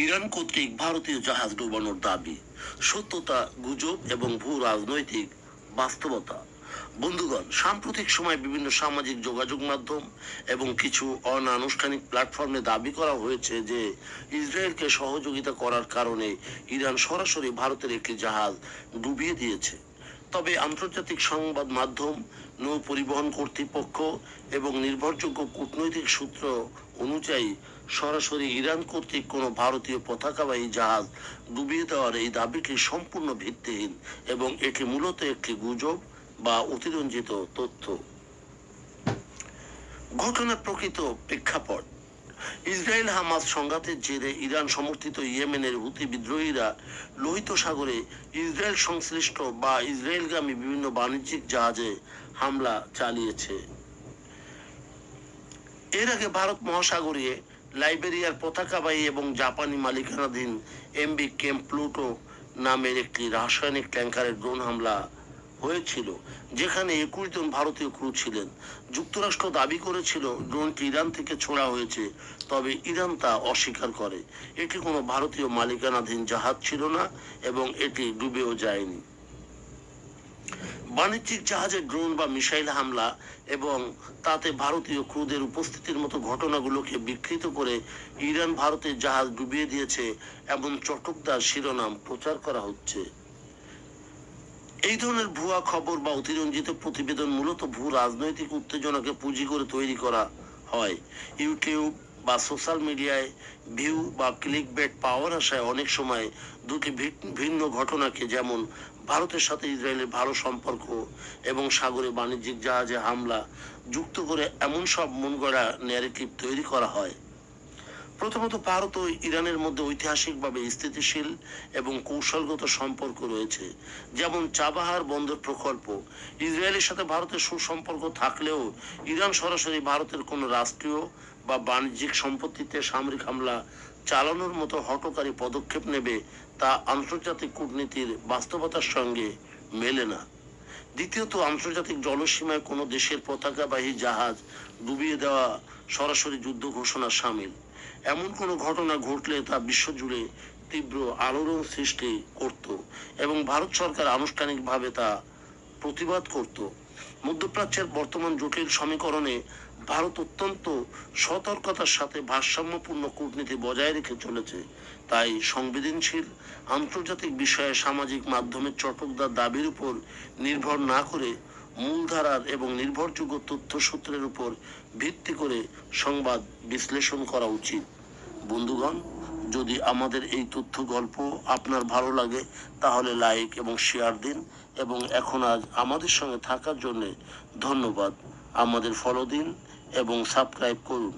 Iran কর্তৃক ভারতীয় জাহাজ ডোবানোর দাবি, সত্যতা, গুজব এবং ভূ রাজনৈতিক বাস্তবতা। বন্ধুগণ, সাম্প্রতিক সময়ে বিভিন্ন সামাজিক যোগাযোগ মাধ্যম এবং কিছু অনানুষ্ঠানিক প্ল্যাটফর্মে দাবি করা হয়েছে যে ইসরায়েলকে সহযোগিতা করার কারণে ইরান সরাসরি ভারতের একটি জাহাজ ডুবিয়ে দিয়েছে। তবে আন্তর্জাতিক সংবাদ মাধ্যম, নৌ পরিবহন কর্তৃপক্ষ এবং নির্ভরযোগ্য কূটনৈতিক সূত্র অনুযায়ী সরাসরি ইরান কর্তৃক কোনো ভারতীয় পতাকাবাহী জাহাজ ডুবিয়ে দেওয়ার এই দাবিটি সম্পূর্ণ ভিত্তিহীন এবং এটি মূলত একটি গুজব বা অতিরঞ্জিত তথ্য। ঘটনার প্রকৃত প্রেক্ষাপট: ইসরায়েল হামাস সংঘাতের জেরে ইরান সমর্থিত ইয়েমেনের হুতি বিদ্রোহীরা লোহিত সাগরে ইসরায়েল সংশ্লিষ্ট বা ইসরায়েলগামী বিভিন্ন বাণিজ্যিক জাহাজে হামলা চালিয়েছে। এর আগে ভারত মহাসাগরীয় লাইবেরিয়ার পতাকাবাহী এবং জাপানি মালিকানাধীন এমবি কেম্প প্লুটো নামের একটি রাসায়নিক ট্যাঙ্কারের ড্রোন হামলা হয়েছিল, যেখানে 21 জন ভারতীয় ক্রু ছিলেন। যুক্তরাষ্ট্র দাবি করেছিল ড্রোনটি ইরান থেকে ছোড়া হয়েছে, তবে ইরান তা অস্বীকার করে। এটি কোনো ভারতীয় মালিকানাধীন জাহাজ ছিল না এবং এটি ডুবেও যায়নি। বাণিজ্যিক জাহাজে ড্রোন বা মিসাইল হামলা এবং তাতে ভারতীয় ক্রুদের উপস্থিতির মতো ঘটনাগুলোকে বিকৃত করে ইরান ভারতের জাহাজ ডুবিয়ে দিয়েছে এমন চটকদার শিরোনাম প্রচার করা হচ্ছে। এই ধরনের ভুয়া খবর বা অতিরঞ্জিত প্রতিবেদন মূলত ভূ রাজনৈতিক উত্তেজনাকে পুঁজি করে তৈরি করা হয়। ইউটিউব বা সোশ্যাল মিডিয়ায় ভিউ বা ক্লিক বেট পাওয়ার আশায় অনেক সময় দুটি ভিন্ন ঘটনাকে, যেমন ভারতের সাথে ইসরায়েলের ভালো সম্পর্ক এবং সাগরে বাণিজ্যিক জাহাজে হামলা, যুক্ত করে এমন সব মনগড়া ন্যারেটিভ তৈরি করা হয়। প্রথমত, ভারত ও ইরানের মধ্যে ঐতিহাসিকভাবে স্থিতিশীল এবং কৌশলগত সম্পর্ক রয়েছে, যেমন চাবাহার বন্দর প্রকল্প। ইসরায়েলের সাথে ভারতের সুসম্পর্ক থাকলেও ইরান সরাসরি ভারতের কোনো রাষ্ট্রীয় বা বাণিজ্যিক সম্পত্তিতে সামরিক হামলা চালানোর মতো হঠকারী পদক্ষেপ নেবে তা আন্তর্জাতিক কূটনীতির বাস্তবতার সঙ্গে মেলে না। দ্বিতীয়ত, আন্তর্জাতিক জলসীমায় কোনো দেশের পতাকাবাহী জাহাজ ডুবিয়ে দেওয়া সরাসরি যুদ্ধ ঘোষণা সামিল। এমন কোনো ঘটনা ঘটলে তা বিশ্বজুড়ে তীব্র আলোড়ন সৃষ্টি করত এবং ভারত সরকার আনুষ্ঠানিকভাবে তা প্রতিবাদ করত। মধ্যপ্রাচ্যের বর্তমান জটিল সমীকরণে ভারত অত্যন্ত সতর্কতার সাথে ভারসাম্যপূর্ণ কূটনীতি বজায় রেখে চলেছে। তাই সংবেদনশীল আন্তর্জাতিক বিষয়ে সামাজিক মাধ্যমের চটকদার দাবির উপর নির্ভর না করে মূলধারার এবং নির্ভরযোগ্য তথ্যসূত্রের উপর ভিত্তি করে সংবাদ বিশ্লেষণ করা উচিত। বন্ধুগণ, যদি আমাদের এই তথ্য গল্প আপনার ভালো লাগে তাহলে লাইক এবং শেয়ার দিন, এবং এখন আজ আমাদের সঙ্গে থাকার জন্য ধন্যবাদ। আমাদের ফলো দিন এবং সাবস্ক্রাইব করুন।